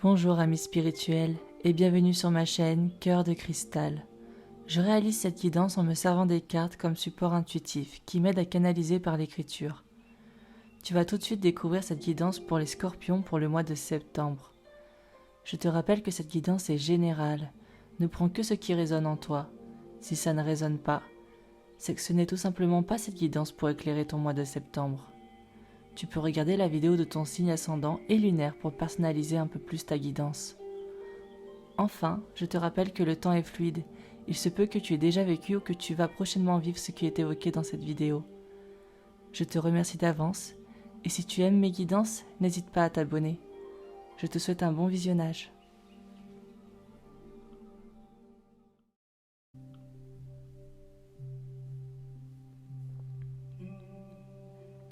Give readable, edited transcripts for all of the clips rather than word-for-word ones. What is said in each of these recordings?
Bonjour amis spirituels et bienvenue sur ma chaîne Cœur de Cristal. Je réalise cette guidance en me servant des cartes comme support intuitif qui m'aide à canaliser par l'écriture. Tu vas tout de suite découvrir cette guidance pour les scorpions pour le mois de septembre. Je te rappelle que cette guidance est générale, ne prends que ce qui résonne en toi. Si ça ne résonne pas, c'est que ce n'est tout simplement pas cette guidance pour éclairer ton mois de septembre. Tu peux regarder la vidéo de ton signe ascendant et lunaire pour personnaliser un peu plus ta guidance. Enfin, je te rappelle que le temps est fluide. Il se peut que tu aies déjà vécu ou que tu vas prochainement vivre ce qui est évoqué dans cette vidéo. Je te remercie d'avance et si tu aimes mes guidances, n'hésite pas à t'abonner. Je te souhaite un bon visionnage.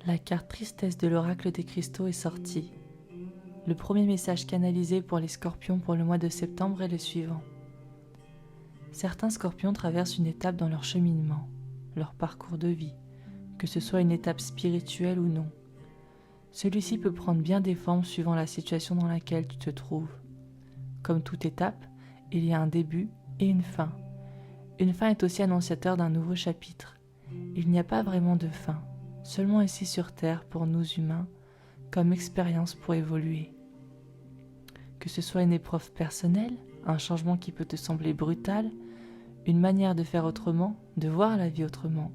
La carte tristesse de l'oracle des cristaux est sortie. Le premier message canalisé pour les scorpions pour le mois de septembre est le suivant. Certains scorpions traversent une étape dans leur cheminement, leur parcours de vie, que ce soit une étape spirituelle ou non. Celui-ci peut prendre bien des formes suivant la situation dans laquelle tu te trouves. Comme toute étape, il y a un début et une fin. Une fin est aussi annonciateur d'un nouveau chapitre. Il n'y a pas vraiment de fin, seulement ici sur Terre pour nous humains, comme expérience pour évoluer. Que ce soit une épreuve personnelle, un changement qui peut te sembler brutal, une manière de faire autrement, de voir la vie autrement,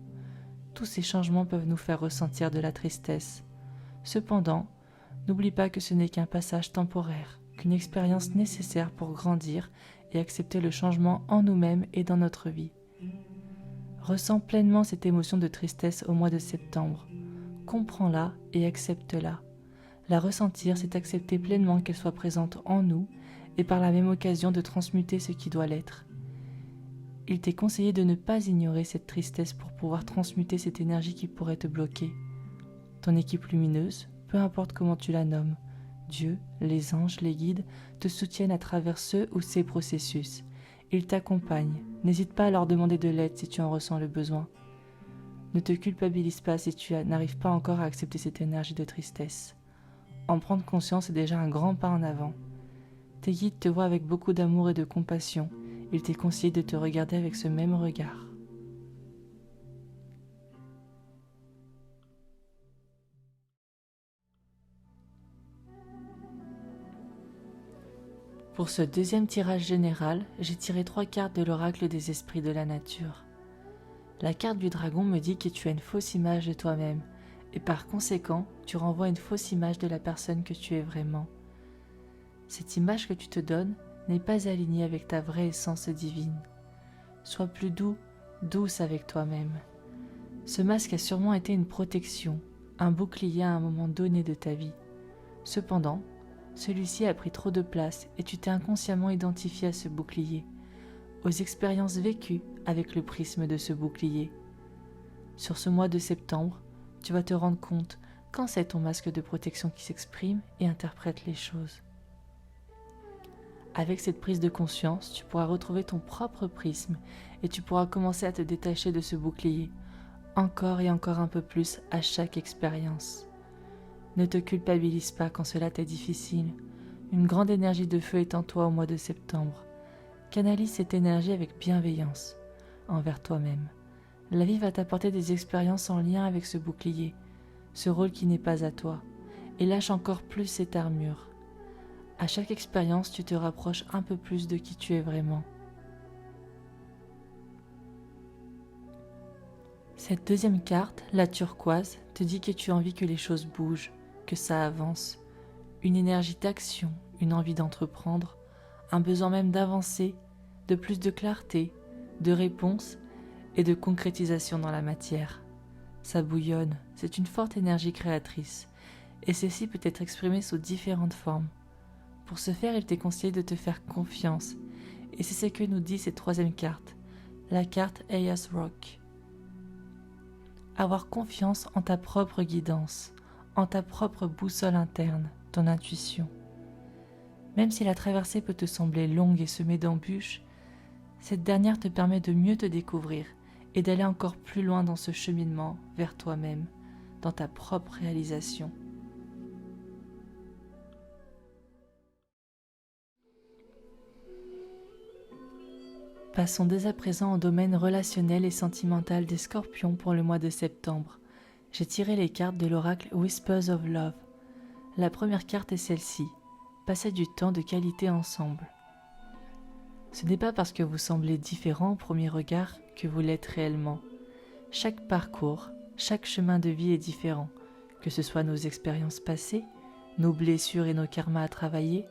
tous ces changements peuvent nous faire ressentir de la tristesse. Cependant, n'oublie pas que ce n'est qu'un passage temporaire, qu'une expérience nécessaire pour grandir et accepter le changement en nous-mêmes et dans notre vie. Ressens pleinement cette émotion de tristesse au mois de septembre. Comprends-la et accepte-la. La ressentir, c'est accepter pleinement qu'elle soit présente en nous et par la même occasion de transmuter ce qui doit l'être. Il t'est conseillé de ne pas ignorer cette tristesse pour pouvoir transmuter cette énergie qui pourrait te bloquer. Ton équipe lumineuse, peu importe comment tu la nommes, Dieu, les anges, les guides, te soutiennent à travers ce ou ces processus. Ils t'accompagnent. N'hésite pas à leur demander de l'aide si tu en ressens le besoin. Ne te culpabilise pas si tu n'arrives pas encore à accepter cette énergie de tristesse. En prendre conscience est déjà un grand pas en avant. Tes guides te voient avec beaucoup d'amour et de compassion. Il t'est conseillé de te regarder avec ce même regard. Pour ce deuxième tirage général, j'ai tiré 3 cartes de l'oracle des esprits de la nature. La carte du dragon me dit que tu as une fausse image de toi-même, et par conséquent, tu renvoies une fausse image de la personne que tu es vraiment. Cette image que tu te donnes n'est pas alignée avec ta vraie essence divine. Sois plus doux, douce avec toi-même. Ce masque a sûrement été une protection, un bouclier à un moment donné de ta vie. Cependant, celui-ci a pris trop de place et tu t'es inconsciemment identifié à ce bouclier, aux expériences vécues avec le prisme de ce bouclier. Sur ce mois de septembre, tu vas te rendre compte quand c'est ton masque de protection qui s'exprime et interprète les choses. Avec cette prise de conscience, tu pourras retrouver ton propre prisme et tu pourras commencer à te détacher de ce bouclier, encore et encore un peu plus à chaque expérience. Ne te culpabilise pas quand cela t'est difficile. Une grande énergie de feu est en toi au mois de septembre. Canalise cette énergie avec bienveillance envers toi-même. La vie va t'apporter des expériences en lien avec ce bouclier, ce rôle qui n'est pas à toi, et lâche encore plus cette armure. À chaque expérience, tu te rapproches un peu plus de qui tu es vraiment. Cette deuxième carte, la turquoise, te dit que tu as envie que les choses bougent, que ça avance. Une énergie d'action, une envie d'entreprendre, un besoin même d'avancer, de plus de clarté, de réponse et de concrétisation dans la matière. Ça bouillonne, c'est une forte énergie créatrice, et ceci peut être exprimé sous différentes formes. Pour ce faire, il t'est conseillé de te faire confiance, et c'est ce que nous dit cette troisième carte, la carte Ayas Rock. Avoir confiance en ta propre guidance, en ta propre boussole interne, ton intuition. Même si la traversée peut te sembler longue et semée d'embûches, cette dernière te permet de mieux te découvrir et d'aller encore plus loin dans ce cheminement vers toi-même, dans ta propre réalisation. Passons dès à présent au domaine relationnel et sentimental des Scorpions pour le mois de septembre. J'ai tiré les cartes de l'oracle Whispers of Love. La première carte est celle-ci. Passez du temps de qualité ensemble. Ce n'est pas parce que vous semblez différents au premier regard que vous l'êtes réellement. Chaque parcours, chaque chemin de vie est différent, que ce soit nos expériences passées, nos blessures et nos karmas à travailler,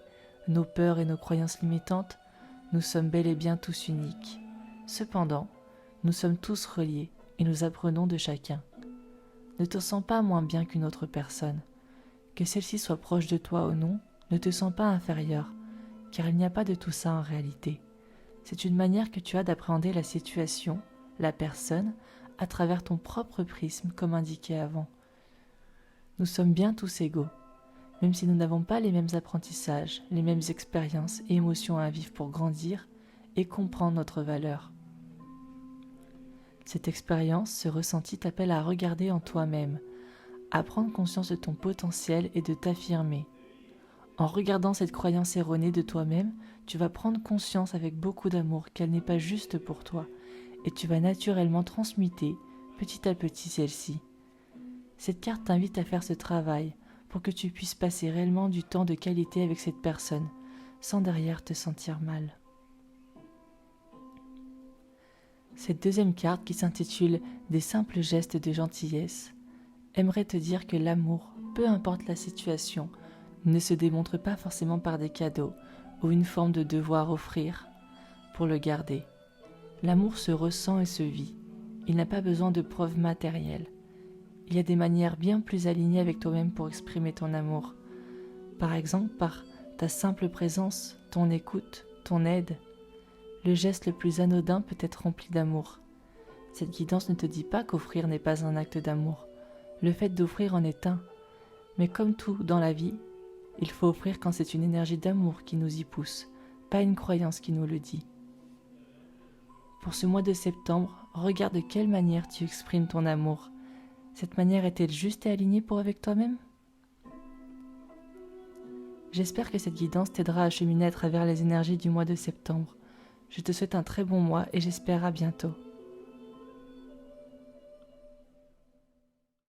nos peurs et nos croyances limitantes, nous sommes bel et bien tous uniques. Cependant, nous sommes tous reliés et nous apprenons de chacun. Ne te sens pas moins bien qu'une autre personne. Que celle-ci soit proche de toi ou non, ne te sens pas inférieur, car il n'y a pas de tout ça en réalité. C'est une manière que tu as d'appréhender la situation, la personne, à travers ton propre prisme, comme indiqué avant. Nous sommes bien tous égaux, même si nous n'avons pas les mêmes apprentissages, les mêmes expériences et émotions à vivre pour grandir et comprendre notre valeur. Cette expérience, ce ressenti t'appelle à regarder en toi-même, à prendre conscience de ton potentiel et de t'affirmer. En regardant cette croyance erronée de toi-même, tu vas prendre conscience avec beaucoup d'amour qu'elle n'est pas juste pour toi et tu vas naturellement transmuter petit à petit celle-ci. Cette carte t'invite à faire ce travail pour que tu puisses passer réellement du temps de qualité avec cette personne sans derrière te sentir mal. Cette deuxième carte qui s'intitule « Des simples gestes de gentillesse » aimerait te dire que l'amour, peu importe la situation, ne se démontre pas forcément par des cadeaux ou une forme de devoir offrir pour le garder. L'amour se ressent et se vit. Il n'a pas besoin de preuves matérielles. Il y a des manières bien plus alignées avec toi-même pour exprimer ton amour. Par exemple, par ta simple présence, ton écoute, ton aide. Le geste le plus anodin peut être rempli d'amour. Cette guidance ne te dit pas qu'offrir n'est pas un acte d'amour. Le fait d'offrir en est un. Mais comme tout dans la vie, il faut offrir quand c'est une énergie d'amour qui nous y pousse, pas une croyance qui nous le dit. Pour ce mois de septembre, regarde de quelle manière tu exprimes ton amour. Cette manière est-elle juste et alignée avec toi-même ? J'espère que cette guidance t'aidera à cheminer à travers les énergies du mois de septembre. Je te souhaite un très bon mois et j'espère à bientôt.